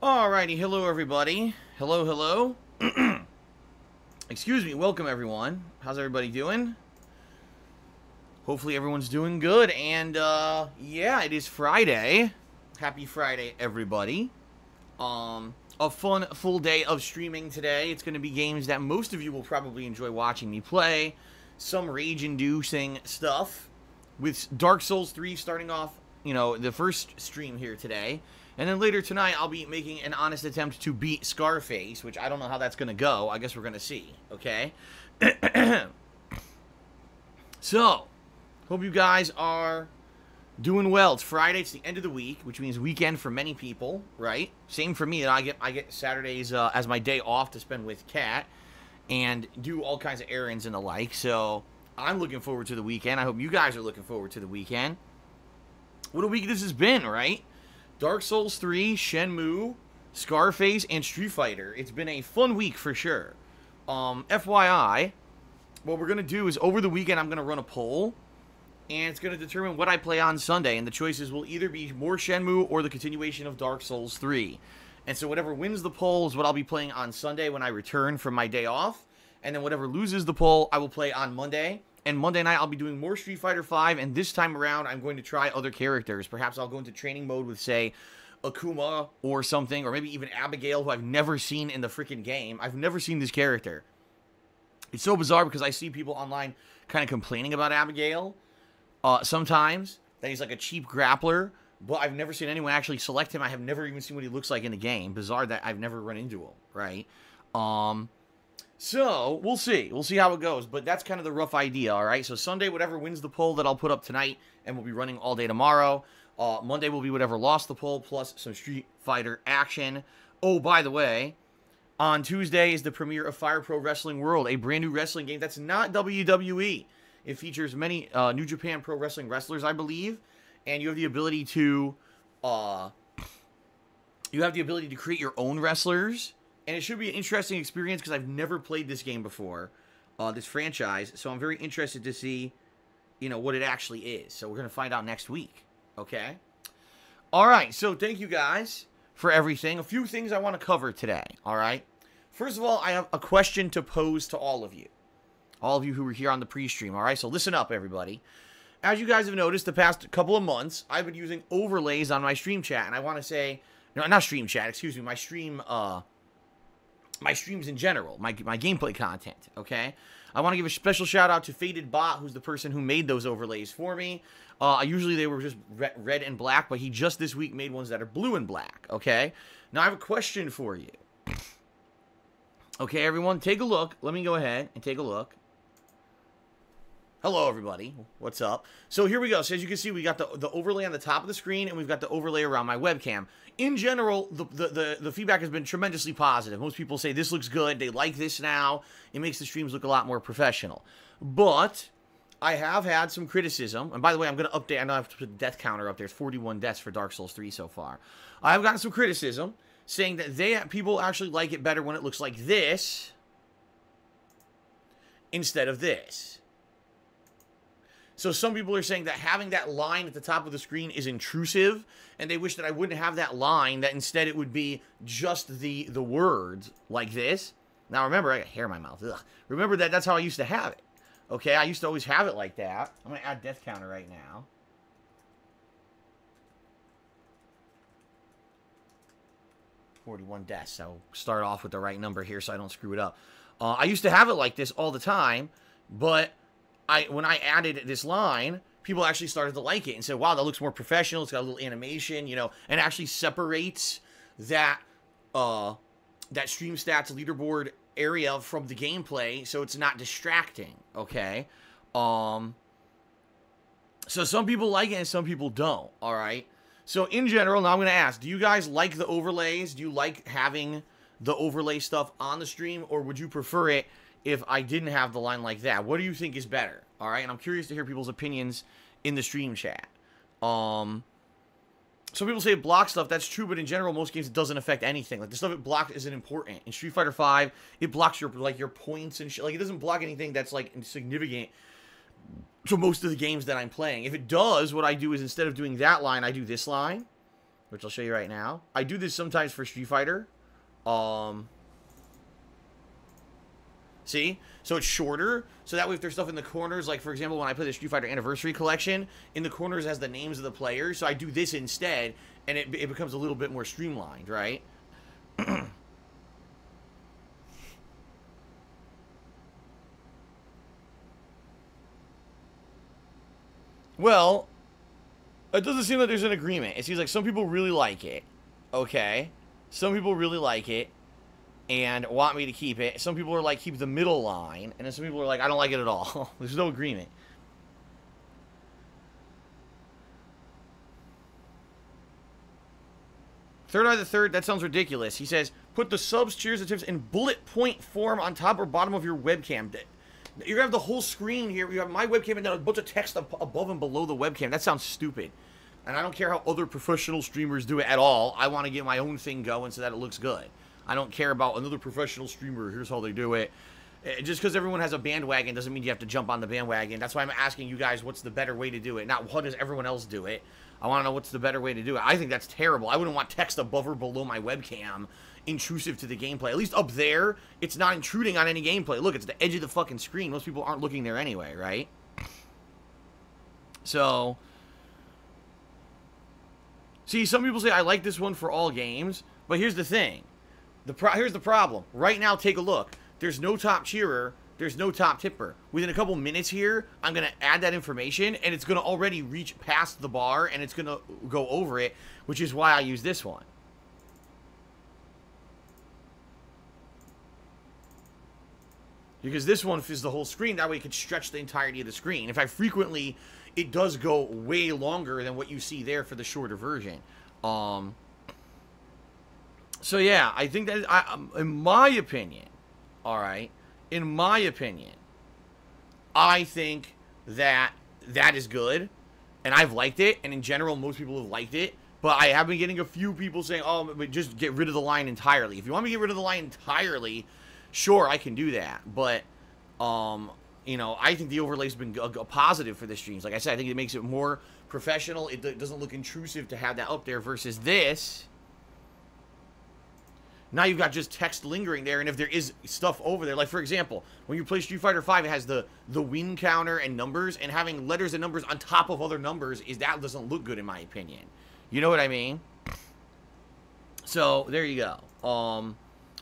Alrighty, hello everybody. Hello. Excuse me, welcome everyone. How's everybody doing? Hopefully everyone's doing good, and yeah, it is Friday. Happy Friday, everybody. A fun, full day of streaming today. It's going to be games that most of you will probably enjoy watching me play. Some rage-inducing stuff, with Dark Souls 3 starting off, the first stream here today. And then later tonight, I'll be making an honest attempt to beat Scarface, which I don't know how that's going to go. I guess we're going to see, okay? So, hope you guys are doing well. It's Friday. It's the end of the week, which means weekend for many people, right? Same for me. I get Saturdays as my day off to spend with Kat and do all kinds of errands and the like. So, I'm looking forward to the weekend. I hope you guys are looking forward to the weekend. What a week this has been, right? Dark Souls 3, Shenmue, Scarface, and Street Fighter. It's been a fun week for sure. FYI, what we're going to do is over the weekend I'm going to run a poll, and it's going to determine what I play on Sunday, and the choices will either be more Shenmue or the continuation of Dark Souls 3. And so whatever wins the poll is what I'll be playing on Sunday when I return from my day off, and then whatever loses the poll I will play on Monday. And Monday night, I'll be doing more Street Fighter V, and this time around, I'm going to try other characters. Perhaps I'll go into training mode with, say, Akuma or something, or maybe even Abigail, who I've never seen in the freaking game. I've never seen this character. It's so bizarre because I see people online kind of complaining about Abigail sometimes, that he's like a cheap grappler, but I've never seen anyone actually select him. I have never even seen what he looks like in the game. Bizarre that I've never run into him, right? So, we'll see. We'll see how it goes, but that's kind of the rough idea, alright? So, Sunday, whatever wins the poll that I'll put up tonight, and we'll be running all day tomorrow. Monday will be whatever lost the poll, plus some Street Fighter action. Oh, by the way, on Tuesday is the premiere of Fire Pro Wrestling World, a brand new wrestling game that's not WWE. It features many New Japan Pro Wrestling wrestlers, I believe, and you have the ability to, create your own wrestlers. And it should be an interesting experience because I've never played this game before, this franchise. So I'm very interested to see, what it actually is. So we're going to find out next week, okay? All right, so thank you guys for everything. A few things I want to cover today, all right? First of all, I have a question to pose to all of you who were here on the pre-stream, all right? So listen up, everybody. As you guys have noticed, the past couple of months, I've been using overlays on my stream chat. And I want to say, no, not stream chat, excuse me, my streams in general, my gameplay content, okay? I want to give a special shout out to Faded Bot, who's the person who made those overlays for me. Usually they were just red and black, but he just this week made ones that are blue and black, okay? Now I have a question for you. Okay, everyone, take a look. Let me go ahead and take a look. Hello, everybody. What's up? So here we go. So as you can see, we got the overlay on the top of the screen, and we've got the overlay around my webcam. In general, the feedback has been tremendously positive. Most people say this looks good. They like this now. It makes the streams look a lot more professional. But I have had some criticism. And by the way, I'm going to update. I know I have to put the death counter up there. It's 41 deaths for Dark Souls 3 so far. I have gotten some criticism saying that people actually like it better when it looks like this instead of this. So some people are saying that having that line at the top of the screen is intrusive, and they wish that I wouldn't have that line, that instead it would be just the words like this. Now remember, I got hair in my mouth. Ugh. Remember that's how I used to have it. Okay, I used to always have it like that. I'm going to add death counter right now. .41 deaths. I'll start off with the right number here so I don't screw it up. I used to have it like this all the time, but when I added this line, people actually started to like it and said, wow, that looks more professional. It's got a little animation, and actually separates that stream stats leaderboard area from the gameplay, so it's not distracting, okay? So some people like it and some people don't, all right? So in general, now I'm going to ask, do you guys like the overlays? Do you like having the overlay stuff on the stream, or would you prefer it if I didn't have the line like that? What do you think is better? All right, and I'm curious to hear people's opinions in the stream chat. Some people say it blocks stuff. That's true, but in general, most games it doesn't affect anything. Like the stuff it blocks isn't important. In Street Fighter V, it blocks your points and shit. Like it doesn't block anything that's like insignificant to most of the games that I'm playing. If it does, what I do is instead of doing that line, I do this line. which I'll show you right now. I do this sometimes for Street Fighter. See? So it's shorter, so that way if there's stuff in the corners, like for example when I play the Street Fighter Anniversary Collection, in the corners has the names of the players, so I do this instead, and it becomes a little bit more streamlined, right? Well, it doesn't seem like there's an agreement. It seems like some people really like it, okay? Some people really like it and want me to keep it. Some people are like, keep the middle line, and then some people are like, I don't like it at all. There's no agreement. Third Eye the Third, that sounds ridiculous. He says, put the subs, cheers, and tips in bullet point form on top or bottom of your webcam. You're going to have the whole screen here. You have my webcam and then a bunch of text above and below the webcam. That sounds stupid. And I don't care how other professional streamers do it at all. I want to get my own thing going so that it looks good. I don't care about another professional streamer. Here's how they do it. Just because everyone has a bandwagon doesn't mean you have to jump on the bandwagon. That's why I'm asking you guys what's the better way to do it. Not how does everyone else do it. I want to know what's the better way to do it. I think that's terrible. I wouldn't want text above or below my webcam intrusive to the gameplay. At least up there, it's not intruding on any gameplay. Look, it's the edge of the fucking screen. Most people aren't looking there anyway, right? So, see, some people say I like this one for all games, but here's the thing. Here's the problem. Right now, take a look. There's no top cheerer. There's no top tipper. Within a couple minutes here, I'm going to add that information, and it's going to already reach past the bar, and it's going to go over it, which is why I use this one. Because this one fills the whole screen. That way it could stretch the entirety of the screen. In fact, frequently, it does go way longer than what you see there for the shorter version. So, yeah, I think that, in my opinion, alright, in my opinion, I think that that is good. And I've liked it. And in general, most people have liked it. But I have been getting a few people saying, oh, but just get rid of the line entirely. If you want me to get rid of the line entirely, sure, I can do that, but, you know, I think the overlay's been a positive for the streams. Like I said, I think it makes it more professional. It doesn't look intrusive to have that up there versus this. Now you've got just text lingering there, and if there is stuff over there, like, for example, when you play Street Fighter V, it has the win counter and numbers, and having letters and numbers on top of other numbers, that doesn't look good, in my opinion. You know what I mean? So, there you go.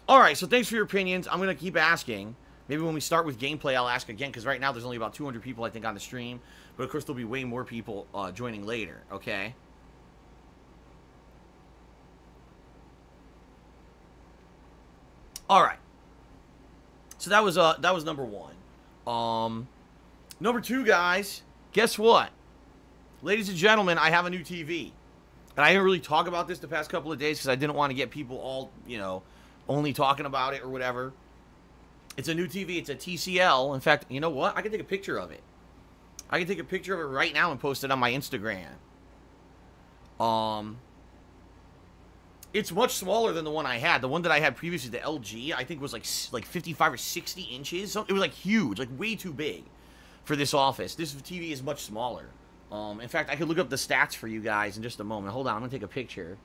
Alright, so thanks for your opinions. I'm going to keep asking. Maybe when we start with gameplay, I'll ask again, because right now there's only about 200 people, I think, on the stream. But, of course, there'll be way more people joining later, okay? Alright. So that was number one. Number two, guys, guess what? Ladies and gentlemen, I have a new TV. And I didn't really talk about this the past couple of days because I didn't want to get people all, you know, only talking about it or whatever. It's a new TV. It's a TCL. In fact, you know what? I can take a picture of it. I can take a picture of it right now and post it on my Instagram. It's much smaller than the one I had. The one that I had previously, the LG, I think was like 55 or 60 inches. So it was like huge, like way too big for this office. This TV is much smaller. In fact, I could look up the stats for you guys in just a moment. Hold on, I'm going to take a picture.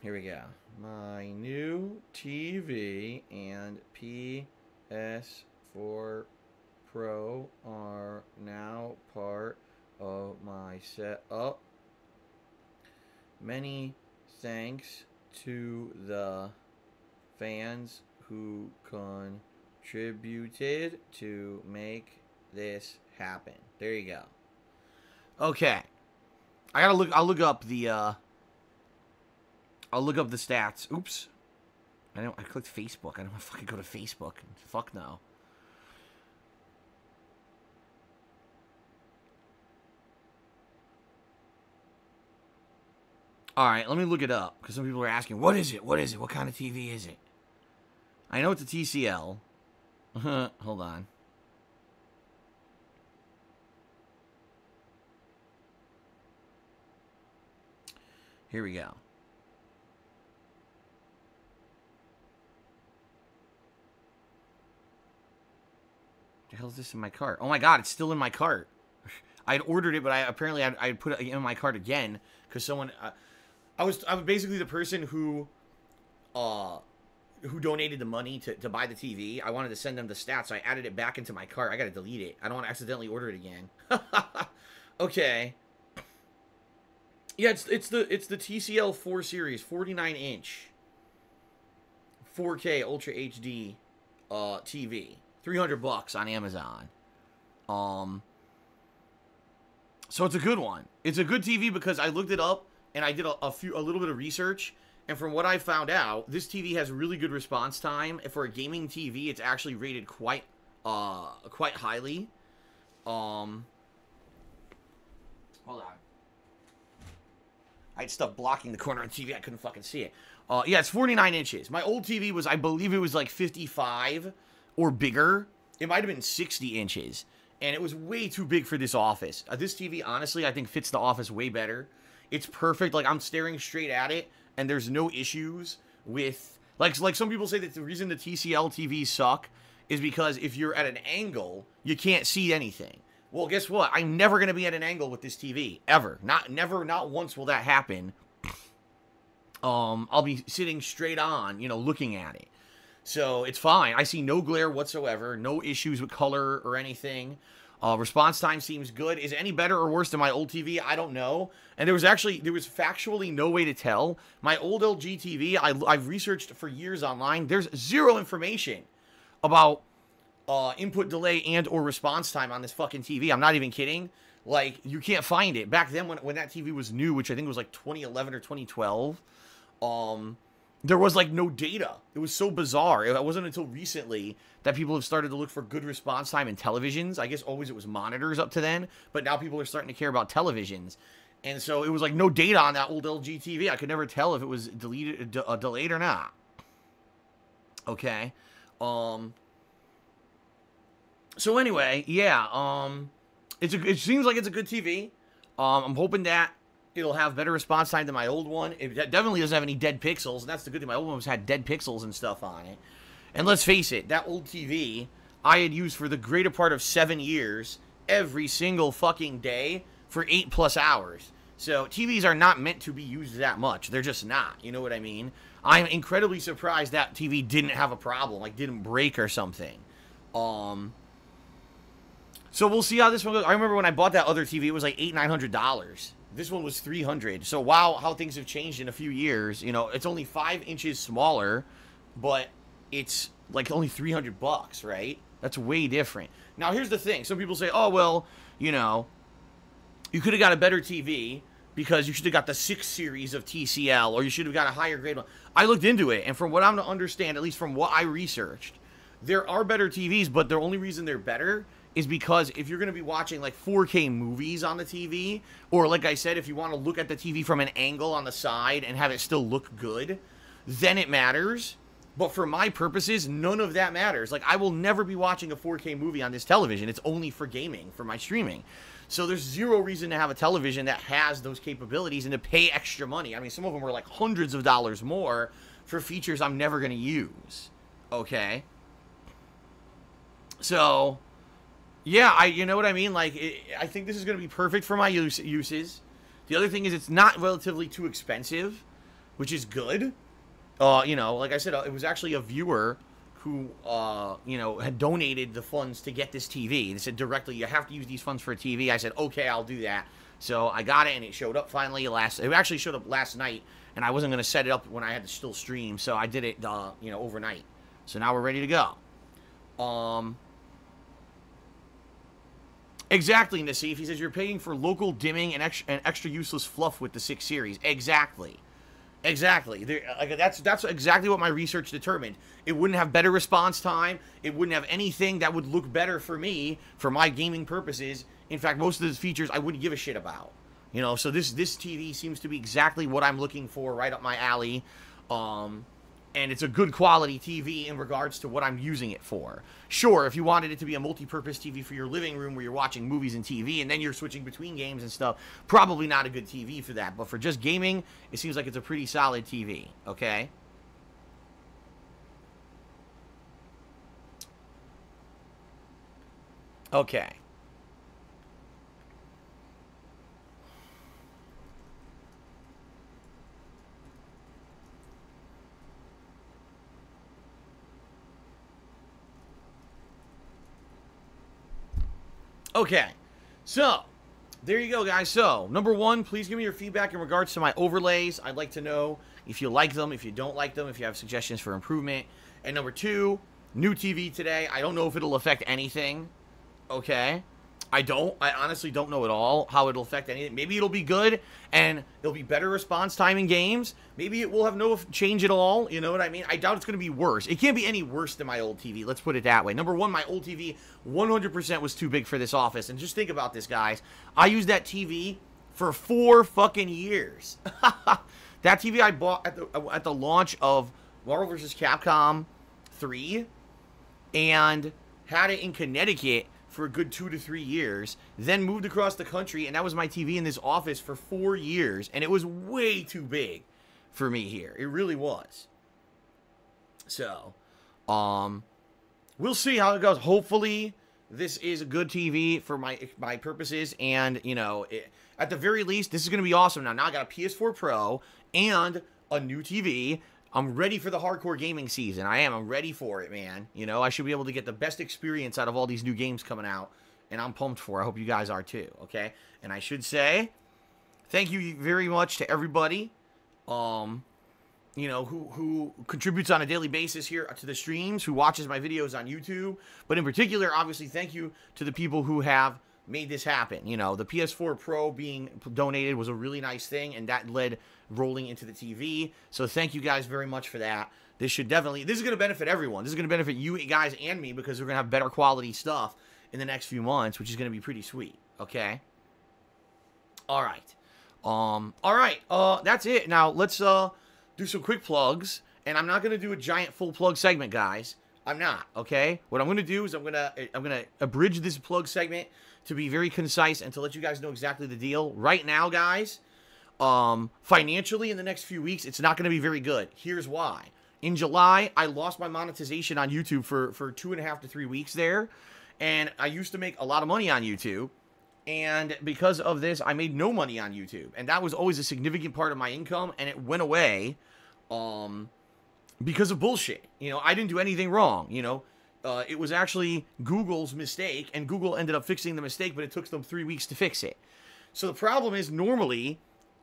Here we go. My new TV and PS4 Pro are now part of my setup. Many thanks to the fans who contributed to make this happen. There you go. Okay. I'll look up the stats. Oops. I clicked Facebook. I don't want to fucking go to Facebook. Fuck no. Alright, let me look it up. Because some people are asking, what is it? What is it? What kind of TV is it? I know it's a TCL. Hold on. Here we go. The hell is this in my cart? Oh my god, it's still in my cart. I'd ordered it, but I'd put it in my cart again because someone. I was basically the person who donated the money to buy the TV. I wanted to send them the stats, so I added it back into my cart. I gotta delete it. I don't want to accidentally order it again. Okay. Yeah, it's the TCL 4 Series, 49-inch, 4K Ultra HD TV, $300 on Amazon. So it's a good one. It's a good TV because I looked it up and I did a little bit of research, and from what I found out, this TV has really good response time. And for a gaming TV, it's actually rated quite highly. Hold on. I had stuff blocking the corner of the TV. I couldn't fucking see it. Yeah, it's 49 inches. My old TV was, I believe it was like 55 or bigger. It might have been 60 inches. And it was way too big for this office. This TV, honestly, I think fits the office way better. It's perfect. Like, I'm staring straight at it, and there's no issues with... Like some people say that the reason the TCL TVs suck is because if you're at an angle, you can't see anything. Well, guess what? I'm never going to be at an angle with this TV. Ever. Not once will that happen. I'll be sitting straight on, looking at it. So, it's fine. I see no glare whatsoever. No issues with color or anything. Response time seems good. Is it any better or worse than my old TV? I don't know. And there was factually no way to tell. My old LG TV, I've researched for years online. There's zero information about input delay and or response time on this fucking TV. I'm not even kidding. Like, you can't find it. Back then when that TV was new, which I think was like 2011 or 2012, there was like no data. It was so bizarre. It wasn't until recently that people have started to look for good response time in televisions. I guess always it was monitors up to then, but now people are starting to care about televisions. And so it was like no data on that old LG TV. I could never tell if it was delayed or not. Okay. So anyway, yeah, it seems like it's a good TV. I'm hoping that it'll have better response time than my old one. It definitely doesn't have any dead pixels, and that's the good thing. My old one had dead pixels and stuff on it. And let's face it, that old TV I had used for the greater part of 7 years, every single fucking day, for 8+ hours. So TVs are not meant to be used that much. They're just not. You know what I mean? I'm incredibly surprised that TV didn't have a problem, like didn't break or something. So we'll see how this one goes. I remember when I bought that other TV, it was like $800-900. This one was $300. So wow, how things have changed in a few years. It's only 5 inches smaller, but it's like only $300, right? That's way different. Now here's the thing. Some people say, oh, well, you could have got a better TV because you should have got the 6 series of TCL, or you should have got a higher grade one. I looked into it, and from what I'm to understand, at least from what I researched, there are better TVs, but the only reason they're better is because if you're going to be watching like 4K movies on the TV, or like I said, if you want to look at the TV from an angle on the side and have it still look good, then it matters. But for my purposes, none of that matters. Like, I will never be watching a 4K movie on this television. It's only for gaming, for my streaming. So there's zero reason to have a television that has those capabilities and to pay extra money. I mean, some of them were like hundreds of dollars more for features I'm never going to use. Okay? So, yeah, you know what I mean? Like, I think this is going to be perfect for my uses. The other thing is it's not relatively too expensive, which is good. Like I said, it was actually a viewer who, had donated the funds to get this TV. They said directly, you have to use these funds for a TV. I said, okay, I'll do that. So I got it, and it showed up finally it actually showed up last night, and I wasn't going to set it up when I had to still stream, so I did it, overnight. So now we're ready to go. Exactly, Nassif. He says you're paying for local dimming and extra useless fluff with the 6 series. Exactly. That's exactly what my research determined. It wouldn't have better response time. It wouldn't have anything that would look better for me, for my gaming purposes. In fact, most of those features I wouldn't give a shit about. So this TV seems to be exactly what I'm looking for, right up my alley. And it's a good quality TV in regards to what I'm using it for. Sure, if you wanted it to be a multi-purpose TV for your living room where you're watching movies and TV and then you're switching between games and stuff, probably not a good TV for that. But for just gaming, it seems like it's a pretty solid TV, okay? Okay. Okay. So, there you go, guys. So, number one, please give me your feedback in regards to my overlays. I'd like to know if you like them, if you don't like them, if you have suggestions for improvement. And number two, new TV today. I don't know if it'll affect anything. Okay. I honestly don't know at all how it'll affect anything. Maybe it'll be good and there'll be better response time in games. Maybe it will have no change at all. You know what I mean? I doubt it's going to be worse. It can't be any worse than my old TV. Let's put it that way. Number one, my old TV 100% was too big for this office. And just think about this, guys. I used that TV for 4 fucking years. That TV I bought at the launch of Marvel vs. Capcom 3 and had it in Connecticut for a good 2 to 3 years, then moved across the country, and that was my TV in this office for 4 years, and it was way too big for me here. It really was. So, we'll see how it goes. Hopefully, this is a good TV for my purposes, and, you know, at the very least, this is going to be awesome. Now I got a PS4 Pro and a new TV. I'm ready for the hardcore gaming season. I am. I'm ready for it, man. You know, I should be able to get the best experience out of all these new games coming out, and I'm pumped for it. I hope you guys are too, okay? And I should say, thank you very much to everybody, you know, who contributes on a daily basis here to the streams, who watches my videos on YouTube. But in particular, obviously, thank you to the people who have made this happen. You know, the PS4 Pro being donated was a really nice thing, and that led rolling into the TV. So thank you guys very much for that. This is going to benefit everyone. This is going to benefit you guys and me, because we're going to have better quality stuff in the next few months, which is going to be pretty sweet. Okay. All right. That's it. Now let's do some quick plugs, and I'm not going to do a giant full plug segment, guys. I'm not. Okay. What I'm going to do is I'm going to abridge this plug segment to be very concise and to let you guys know exactly the deal. Right now, guys, financially in the next few weeks, it's not going to be very good. Here's why. In July, I lost my monetization on YouTube for 2.5 to 3 weeks there, and I used to make a lot of money on YouTube, and because of this, I made no money on YouTube, and that was always a significant part of my income, and it went away because of bullshit. You know, I didn't do anything wrong, you know. It was actually Google's mistake, and Google ended up fixing the mistake, but it took them 3 weeks to fix it. So the problem is, normally,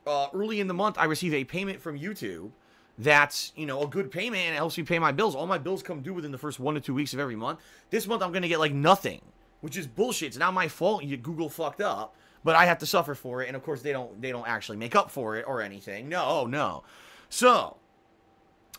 early in the month, I receive a payment from YouTube that's, you know, a good payment, and it helps me pay my bills. All my bills come due within the first 1 to 2 weeks of every month. This month, I'm going to get, like, nothing, which is bullshit. It's not my fault Google fucked up, but I have to suffer for it, and, of course, they don't actually make up for it or anything. No. So,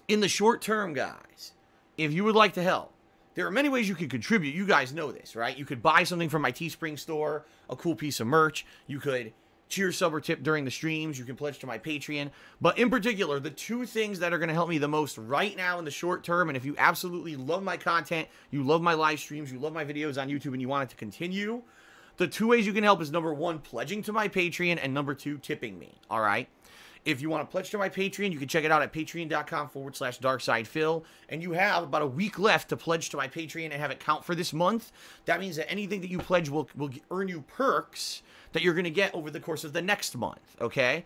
in the short term, guys, if you would like to help, there are many ways you could contribute. You guys know this, right? You could buy something from my Teespring store, a cool piece of merch. You could cheer, sub, or tip during the streams. You can pledge to my Patreon. But in particular, the 2 things that are going to help me the most right now in the short term, and if you absolutely love my content, you love my live streams, you love my videos on YouTube, and you want it to continue, the 2 ways you can help is, number 1, pledging to my Patreon, and number 2, tipping me, all right? If you want to pledge to my Patreon, you can check it out at patreon.com/darksidephil. And you have about a week left to pledge to my Patreon and have it count for this month. That means that anything that you pledge will earn you perks that you're going to get over the course of the next month, okay?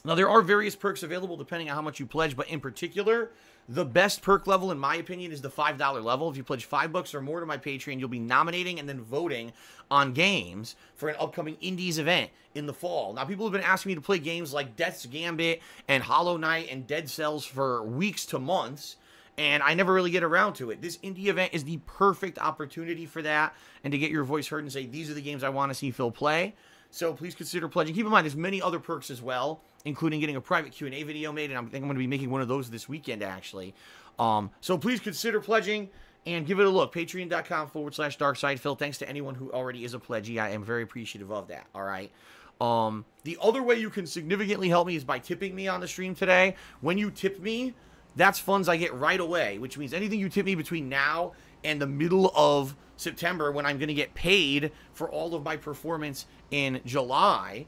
Now, there are various perks available depending on how much you pledge, but in particular, the best perk level, in my opinion, is the $5 level. If you pledge $5 or more to my Patreon, you'll be nominating and then voting on games for an upcoming Indies event in the fall. Now, people have been asking me to play games like Death's Gambit and Hollow Knight and Dead Cells for weeks to months, and I never really get around to it. This indie event is the perfect opportunity for that and to get your voice heard and say, these are the games I want to see Phil play. So please consider pledging. Keep in mind, there's many other perks as well, including getting a private Q&A video made, and I think I'm going to be making one of those this weekend, actually. So please consider pledging and give it a look. Patreon.com/darksidephil. Thanks to anyone who already is a pledgee. I am very appreciative of that, all right? The other way you can significantly help me is by tipping me on the stream today. When you tip me, that's funds I get right away, which means anything you tip me between now and the middle of September, when I'm going to get paid for all of my performance in July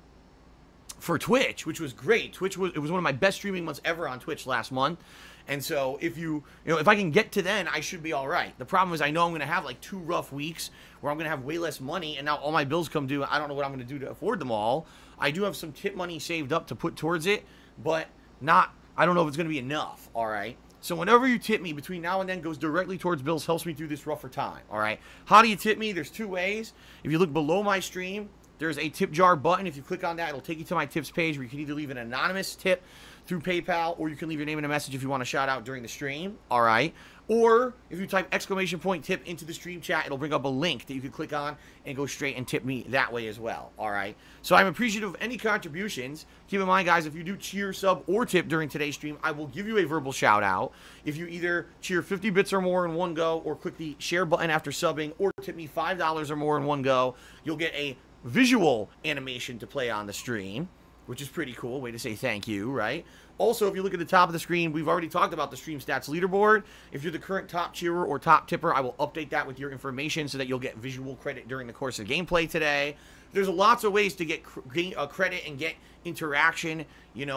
for Twitch, which was great. It was one of my best streaming months ever on Twitch last month. And so if if I can get to then, I should be all right. The problem is I know I'm going to have like 2 rough weeks where I'm going to have way less money, and now all my bills come due. I don't know what I'm going to do to afford them all. I do have some tip money saved up to put towards it, but I don't know if it's going to be enough, all right? So whenever you tip me between now and then goes directly towards bills, helps me through this rougher time, all right? How do you tip me? There's 2 ways. If you look below my stream, there's a tip jar button. If you click on that, it'll take you to my tips page where you can either leave an anonymous tip through PayPal, or you can leave your name in a message if you want to shout out during the stream, all right? Or if you type !tip into the stream chat, it'll bring up a link that you can click on and go straight and tip me that way as well, all right? So I'm appreciative of any contributions. Keep in mind, guys, if you do cheer, sub, or tip during today's stream, I will give you a verbal shout out. If you either cheer 50 bits or more in one go, or click the share button after subbing, or tip me $5 or more in one go, you'll get a visual animation to play on the stream, which is pretty cool. Way to say thank you, right? Also, if you look at the top of the screen, we've already talked about the stream stats leaderboard. If you're the current top cheerer or top tipper, I will update that with your information so that you'll get visual credit during the course of gameplay today. There's lots of ways to get credit and get interaction,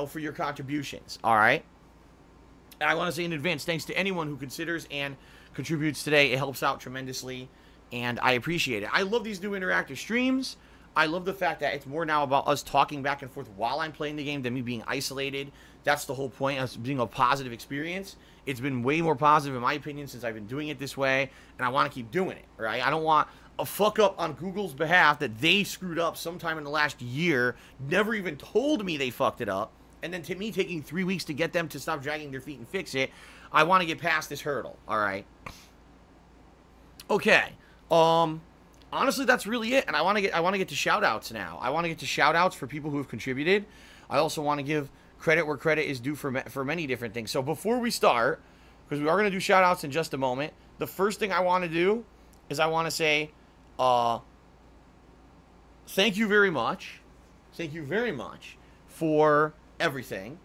for your contributions, all right? And I want to say in advance, thanks to anyone who considers and contributes today. It helps out tremendously, and I appreciate it. I love these new interactive streams. I love the fact that it's more now about us talking back and forth while I'm playing the game than me being isolated. That's the whole point, us being a positive experience. It's been way more positive, in my opinion, since I've been doing it this way, and I want to keep doing it, right? I don't want a fuck up on Google's behalf that they screwed up sometime in the last year, never even told me they fucked it up, and then to me taking 3 weeks to get them to stop dragging their feet and fix it. I want to get past this hurdle, all right? Okay, honestly, that's really it, and I want to get to shout-outs now. I want to get to shout-outs for people who have contributed. I also want to give credit where credit is due for many different things. So before we start, because we are going to do shout-outs in just a moment, the first thing I want to do is I want to say thank you very much. Thank you very much for everything.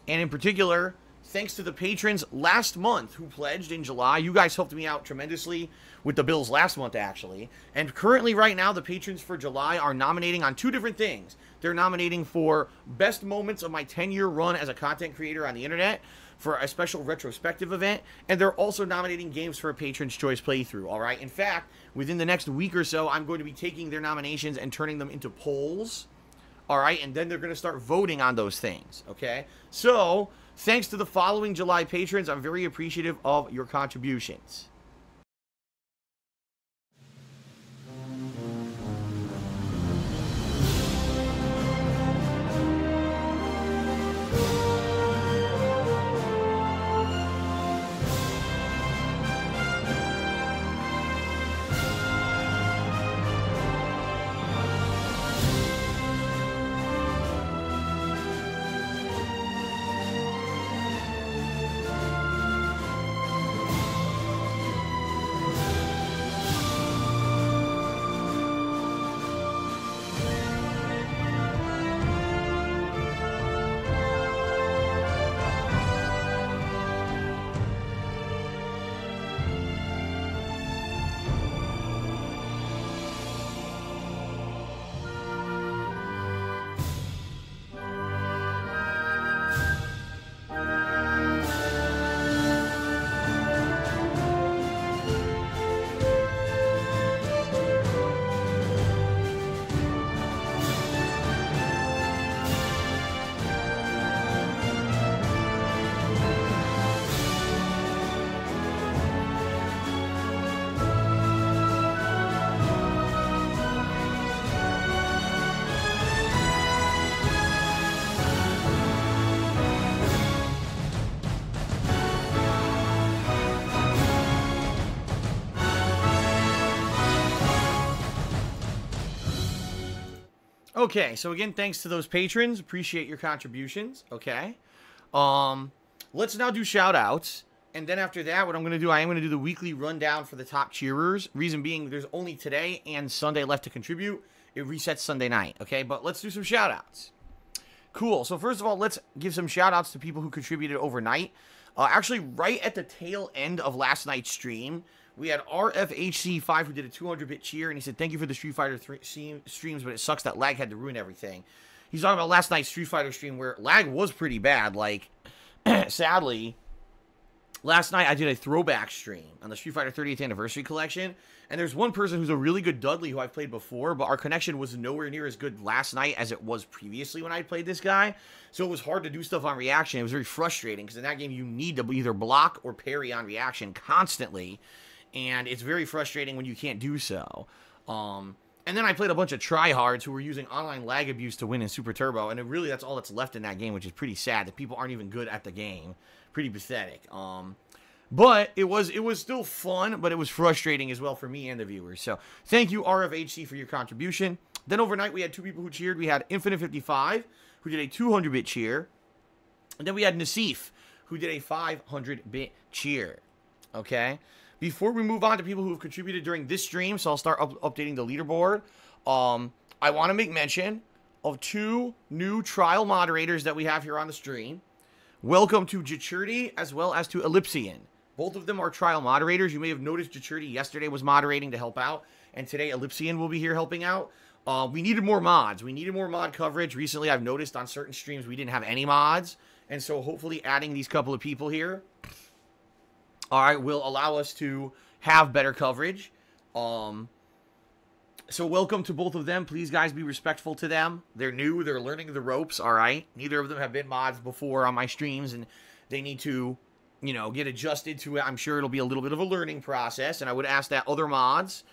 And in particular, thanks to the patrons last month who pledged in July. You guys helped me out tremendously with the bills last month, actually. And currently, right now, the patrons for July are nominating on 2 different things. They're nominating for best moments of my 10-year run as a content creator on the internet for a special retrospective event. And they're also nominating games for a Patron's Choice playthrough, all right? In fact, within the next week or so, I'm going to be taking their nominations and turning them into polls, all right? And then they're going to start voting on those things, okay? So, thanks to the following July patrons, I'm very appreciative of your contributions. Okay, so again, thanks to those patrons. Appreciate your contributions, okay? Let's now do shout-outs. And then after that, what I'm going to do, I am going to do the weekly rundown for the top cheerers. Reason being, there's only today and Sunday left to contribute. It resets Sunday night, okay? But let's do some shout-outs. Cool. So first of all, let's give some shout-outs to people who contributed overnight. Actually, right at the tail end of last night's stream, we had RFHC5 who did a 200-bit cheer, and he said, thank you for the Street Fighter streams, but it sucks that lag had to ruin everything. He's talking about last night's Street Fighter stream where lag was pretty bad. Like, sadly, last night I did a throwback stream on the Street Fighter 30th Anniversary Collection, and there's one person who's a really good Dudley who I've played before, but our connection was nowhere near as good last night as it was previously when I played this guy, so it was hard to do stuff on reaction. It was very frustrating, because in that game you need to either block or parry on reaction constantly, and it's very frustrating when you can't do so. And then I played a bunch of tryhards who were using online lag abuse to win in Super Turbo, and really that's all that's left in that game, which is pretty sad that people aren't even good at the game. Pretty pathetic. But it was still fun, but it was frustrating as well for me and the viewers. So thank you, RFHC, for your contribution. Then overnight we had two people who cheered. We had Infinite55, who did a 200-bit cheer. And then we had Nasif, who did a 500-bit cheer. Okay? Before we move on to people who have contributed during this stream, so I'll start updating the leaderboard, I want to make mention of two new trial moderators that we have here on the stream. Welcome to Jichurti as well as to Ellipsian. Both of them are trial moderators. You may have noticed Jichurti yesterday was moderating to help out, and today Ellipsian will be here helping out. We needed more mods. We needed more mod coverage. Recently, I've noticed on certain streams we didn't have any mods, and so hopefully adding these couple of people here, all right, will allow us to have better coverage. So welcome to both of them. Please, guys, be respectful to them. They're new. They're learning the ropes, all right? Neither of them have been mods before on my streams, and they need to, you know, get adjusted to it. I'm sure it'll be a little bit of a learning process, and I would ask that other mods,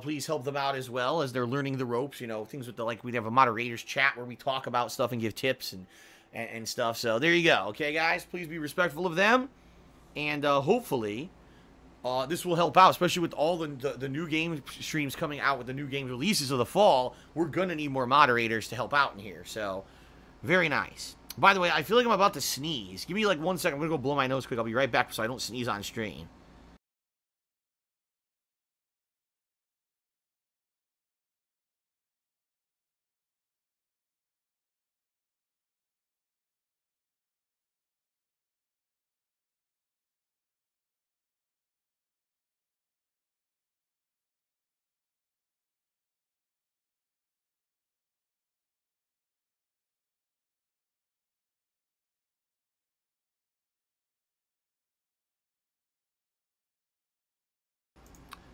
please help them out as well as they're learning the ropes. You know, things with the, like, we'd have a moderators chat where we talk about stuff and give tips and stuff. So there you go. Okay, guys? Please be respectful of them. And hopefully, this will help out, especially with all the new game streams coming out with the new game releases of the fall. We're going to need more moderators to help out in here. So, very nice. By the way, I feel like I'm about to sneeze. Give me like 1 second. I'm going to go blow my nose quick. I'll be right back so I don't sneeze on stream.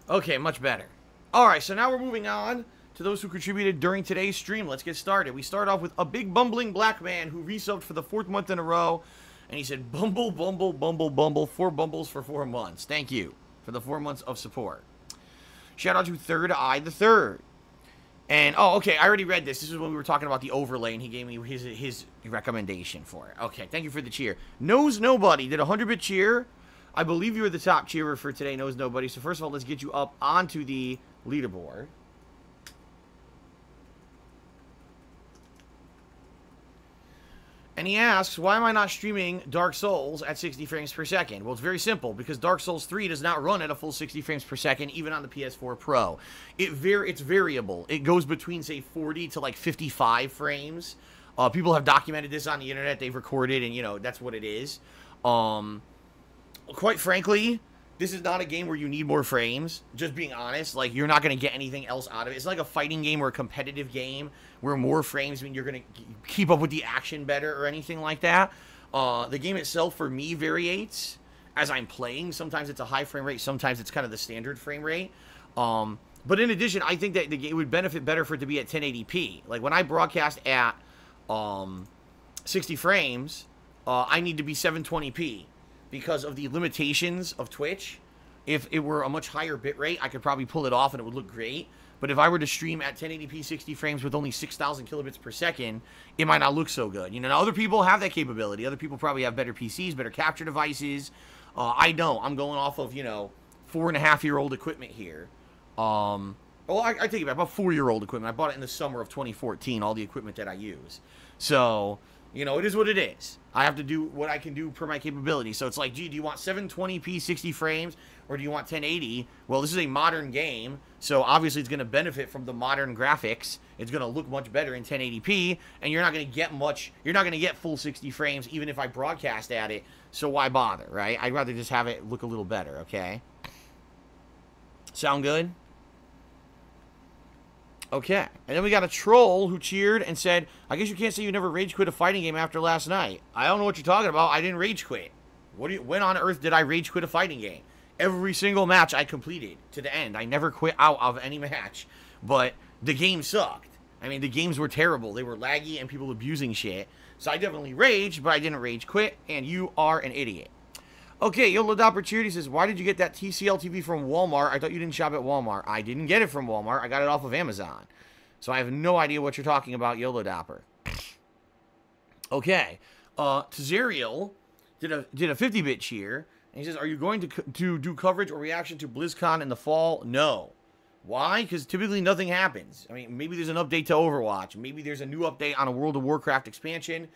Okay, much better. Alright, so now we're moving on to those who contributed during today's stream. Let's get started. We start off with a big bumbling black man who resubbed for the 4th month in a row. And he said, bumble, bumble, bumble, bumble, 4 bumbles for 4 months. Thank you for the 4 months of support. Shout out to Third Eye the Third. And, oh, okay, I already read this. This is when we were talking about the overlay, and he gave me his recommendation for it. Okay, thank you for the cheer. Knows Nobody did a 100-bit cheer. I believe you were the top cheerer for today, Knows Nobody. So first of all, let's get you up onto the leaderboard. And he asks, why am I not streaming Dark Souls at 60 frames per second? Well, it's very simple, because Dark Souls 3 does not run at a full 60 frames per second, even on the PS4 Pro. It's variable. It goes between, say, 40 to, like, 55 frames. People have documented this on the internet. They've recorded, and, you know, that's what it is. Quite frankly, this is not a game where you need more frames. Just being honest, like, you're not going to get anything else out of it. It's like a fighting game or a competitive game where more frames mean you're going to keep up with the action better or anything like that. The game itself, for me, varies as I'm playing. Sometimes it's a high frame rate. Sometimes it's kind of the standard frame rate. But in addition, I think that the game would benefit better for it to be at 1080p. Like, when I broadcast at 60 frames, I need to be 720p. Because of the limitations of Twitch. If it were a much higher bitrate, I could probably pull it off and it would look great. But if I were to stream at 1080p 60 frames with only 6,000 kilobits per second, it might not look so good. You know, now other people have that capability. Other people probably have better PCs, better capture devices. I don't. I'm going off of, you know, 4.5-year-old equipment here. Well, I take it back. About 4-year-old equipment. I bought it in the summer of 2014, all the equipment that I use. So, you know, it is what it is. I have to do what I can do per my capability. So it's like, gee, do you want 720p 60 frames or do you want 1080? Well, this is a modern game, so obviously it's going to benefit from the modern graphics. It's going to look much better in 1080p, and you're not going to get you're not going to get full 60 frames even if I broadcast at it, so why bother, right? I'd rather just have it look a little better, okay? Sound good? Okay, and then we got a troll who cheered and said, I guess you can't say you never rage quit a fighting game after last night. I don't know what you're talking about. I didn't rage quit. When on earth did I rage quit a fighting game? Every single match I completed to the end. I never quit out of any match. But the game sucked. I mean, the games were terrible. They were laggy and people abusing shit. So I definitely raged, but I didn't rage quit, and you are an idiot. Okay, Yolo Opportunity says, why did you get that TCL TV from Walmart? I thought you didn't shop at Walmart. I didn't get it from Walmart. I got it off of Amazon. So I have no idea what you're talking about, Yolo Dopper. Okay. Tazariel did a 50-bit cheer, and he says, are you going to do coverage or reaction to BlizzCon in the fall? No. Why? Because typically nothing happens. I mean, maybe there's an update to Overwatch. Maybe there's a new update on a World of Warcraft expansion.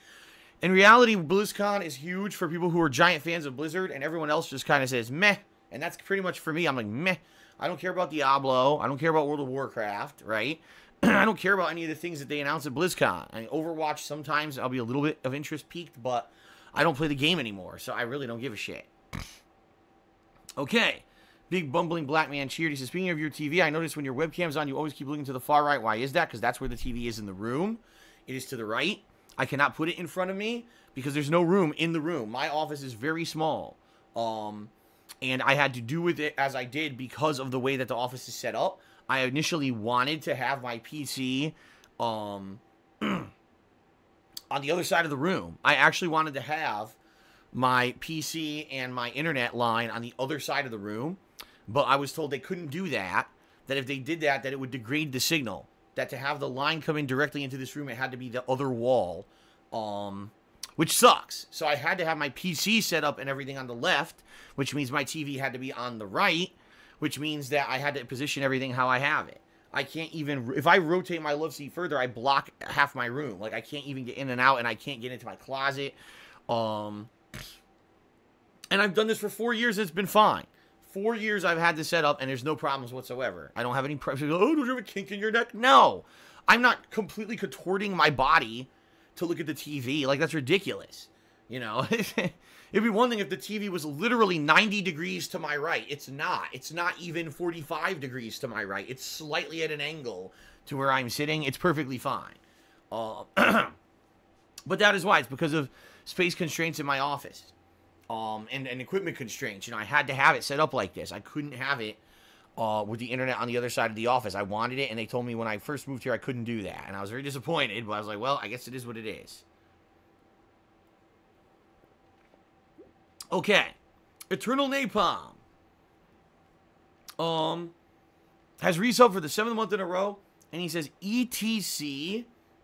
In reality, BlizzCon is huge for people who are giant fans of Blizzard, and everyone else just kind of says, meh. And that's pretty much for me. I'm like, meh. I don't care about Diablo. I don't care about World of Warcraft, right? I don't care about any of the things that they announce at BlizzCon. I mean, Overwatch, sometimes I'll be a little bit of interest piqued, but I don't play the game anymore, so I really don't give a shit. Okay. Big bumbling black man cheered. He says, speaking of your TV, I noticed when your webcam's on, you always keep looking to the far right. Why is that? Because that's where the TV is in the room. It is to the right. I cannot put it in front of me because there's no room in the room. My office is very small. And I had to do with it as I did because of the way that the office is set up. I initially wanted to have my PC on the other side of the room. I actually wanted to have my PC and my internet line on the other side of the room. But I was told they couldn't do that. That if they did that, that it would degrade the signal. That to have the line come in directly into this room, it had to be the other wall, which sucks. So I had to have my PC set up and everything on the left, which means my TV had to be on the right, which means that I had to position everything how I have it. I can't even, if I rotate my love seat further, I block half my room. Like, I can't even get in and out, and I can't get into my closet. And I've done this for 4 years, and it's been fine. 4 years I've had this set up, and there's no problems whatsoever. I don't have any problems. Oh, don't you have a kink in your neck? No. I'm not completely contorting my body to look at the TV. Like, that's ridiculous. You know? It'd be one thing if the TV was literally 90 degrees to my right. It's not. It's not even 45 degrees to my right. It's slightly at an angle to where I'm sitting. It's perfectly fine. But that is why. It's because of space constraints in my office. And equipment constraints. You know, I had to have it set up like this. I couldn't have it with the internet on the other side of the office. I wanted it, and they told me when I first moved here I couldn't do that. And I was very disappointed, but I was like, well, I guess it is what it is. Okay. Eternal Napalm. Has resub for the 7th month in a row, and he says ETC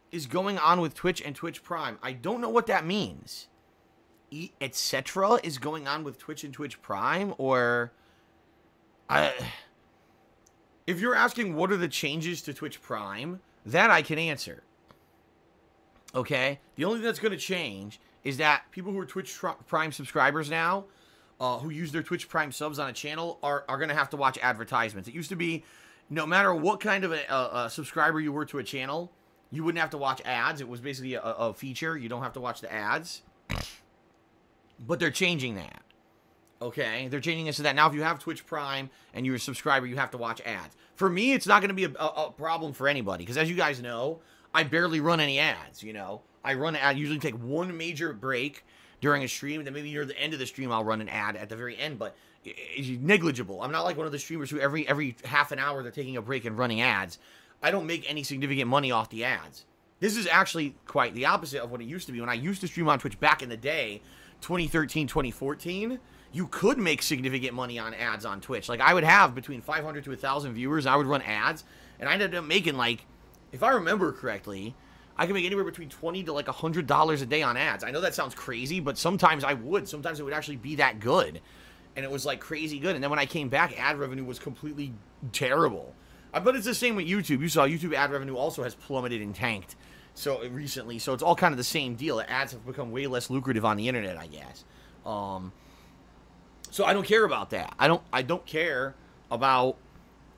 is going on with Twitch and Twitch Prime. I don't know what that means. Etc. is going on with Twitch and Twitch Prime, or if you're asking what are the changes to Twitch Prime, that I can answer. Okay? The only thing that's going to change is that people who are Twitch Prime subscribers now, who use their Twitch Prime subs on a channel, are going to have to watch advertisements. It used to be, no matter what kind of a subscriber you were to a channel, you wouldn't have to watch ads. It was basically a feature. You don't have to watch the ads. But they're changing that. Okay? They're changing it so that now if you have Twitch Prime and you're a subscriber, you have to watch ads. For me, it's not going to be a problem for anybody. Because as you guys know, I barely run any ads, you know. I usually take one major break during a stream. And then maybe near the end of the stream, I'll run an ad at the very end. But it's negligible. I'm not like one of the streamers who every half an hour they're taking a break and running ads. I don't make any significant money off the ads. This is actually quite the opposite of what it used to be. When I used to stream on Twitch back in the day, 2013, 2014, you could make significant money on ads on Twitch. Like, I would have between 500 to 1,000 viewers, I would run ads, and I ended up making, like, if I remember correctly, I could make anywhere between $20 to, like, $100 a day on ads. I know that sounds crazy, but sometimes I would. Sometimes it would actually be that good, and it was, like, crazy good. And then when I came back, ad revenue was completely terrible. But it's the same with YouTube. You saw YouTube ad revenue also has plummeted and tanked. So recently, so it's all kind of the same deal. Ads have become way less lucrative on the internet, I guess. So I don't care about that. I don't care about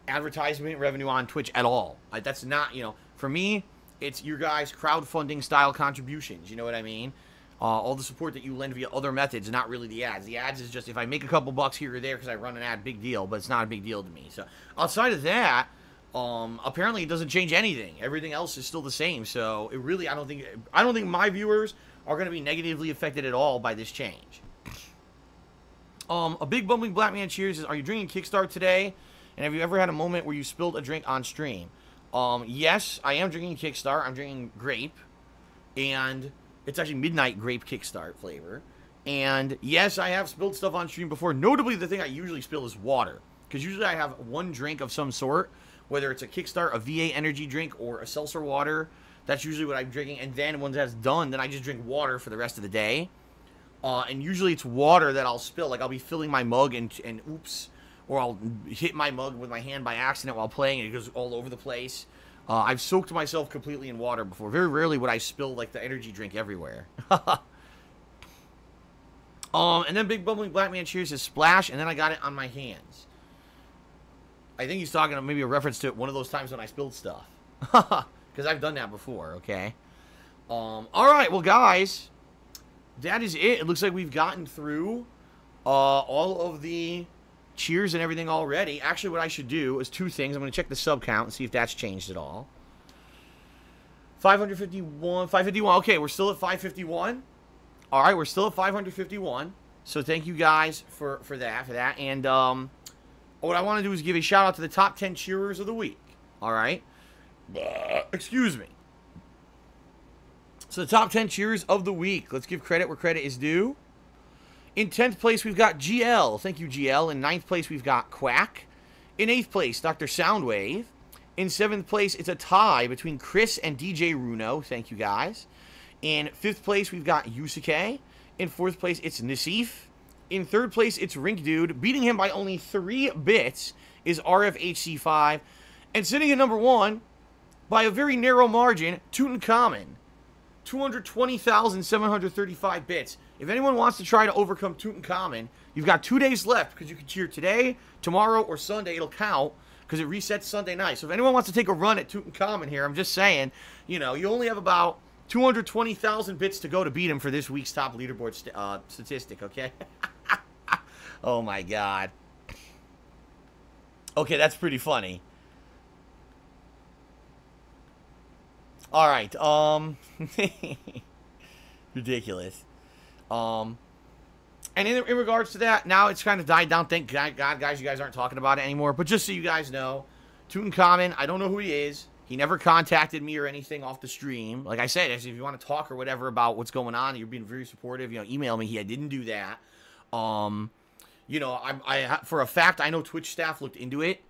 advertisement revenue on Twitch at all. That's not, you know, for me, it's your guys' crowdfunding style contributions. You know what I mean? All the support that you lend via other methods, not really the ads. The ads is just if I make a couple bucks here or there because I run an ad, big deal. But it's not a big deal to me. So outside of that. Apparently it doesn't change anything. Everything else is still the same. So it really, I don't think my viewers are going to be negatively affected at all by this change. A big bumbling black man cheers is, are you drinking Kickstart today? And have you ever had a moment where you spilled a drink on stream? Yes, I am drinking Kickstart. I'm drinking grape. And it's actually midnight grape Kickstart flavor. And yes, I have spilled stuff on stream before. Notably, the thing I usually spill is water. Because usually I have one drink of some sort. Whether it's a Kickstart, a VA energy drink, or a seltzer water. That's usually what I'm drinking. And then when that's done, then I just drink water for the rest of the day. And usually it's water that I'll spill. Like, I'll be filling my mug and oops. Or I'll hit my mug with my hand by accident while playing and it goes all over the place. I've soaked myself completely in water before. Very rarely would I spill, like, the energy drink everywhere. And then Big Bumbling Black Man cheers his splash, and then I got it on my hands. I think he's talking about maybe a reference to one of those times when I spilled stuff. Because I've done that before, okay? Alright, well, guys, that is it. It looks like we've gotten through all of the cheers and everything already. Actually, what I should do is two things. I'm going to check the sub count and see if that's changed at all. 551, 551. Okay, we're still at 551. All right, we're still at 551. So thank you guys for that. And what I want to do is give a shout out to the top 10 cheerers of the week. All right. Excuse me. So the top 10 cheerers of the week. Let's give credit where credit is due. In 10th place, we've got GL. Thank you, GL. In 9th place, we've got Quack. In 8th place, Dr. Soundwave. In 7th place, it's a tie between Chris and DJ Runo. Thank you, guys. In 5th place, we've got Yusuke. In 4th place, it's Nasif. In 3rd place, it's Rink Dude. Beating him by only 3 bits is RFHC5. And sitting at number 1, by a very narrow margin, Tutankhamun. 220,735 bits. If anyone wants to try to overcome Tutankhamun, you've got 2 days left because you can cheer today, tomorrow, or Sunday. It'll count because it resets Sunday night. So if anyone wants to take a run at Tutankhamun here, I'm just saying, you know, you only have about 220,000 bits to go to beat him for this week's top leaderboard statistic, okay? Oh, my God. Okay, that's pretty funny. All right, ridiculous. And in regards to that, now it's kind of died down. Thank God, guys, you guys aren't talking about it anymore. But just so you guys know, Tutankhamun, I don't know who he is. He never contacted me or anything off the stream. Like I said, if you want to talk or whatever about what's going on, you're being very supportive, you know, email me. I didn't do that. You know, I for a fact, I know Twitch staff looked into it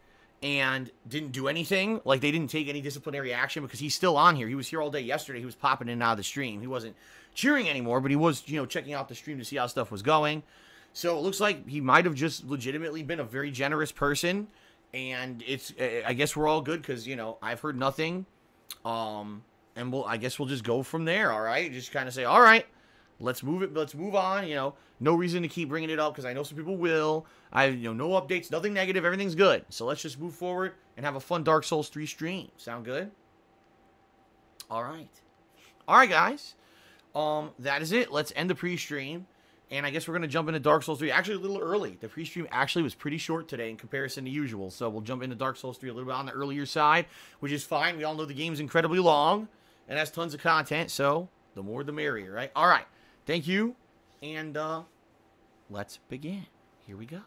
and didn't do anything. Like, they didn't take any disciplinary action because he's still on here. He was here all day yesterday. He was popping in and out of the stream. He wasn't cheering anymore, but he was, you know, checking out the stream to see how stuff was going. So it looks like he might have just legitimately been a very generous person. And it's, I guess we're all good because, you know, I've heard nothing. And I guess we'll just go from there, all right? Just kind of say, all right, let's move it. Let's move on, you know. No reason to keep bringing it up because I know some people will. You know, no updates, nothing negative. Everything's good. So let's just move forward and have a fun Dark Souls 3 stream. Sound good? All right. All right, guys. That is it. Let's end the pre-stream. And I guess we're going to jump into Dark Souls 3. Actually, a little early. The pre-stream actually was pretty short today in comparison to usual. So we'll jump into Dark Souls 3 a little bit on the earlier side, which is fine. We all know the game's incredibly long and has tons of content. So the more the merrier, right? All right. Thank you. And let's begin. Here we go.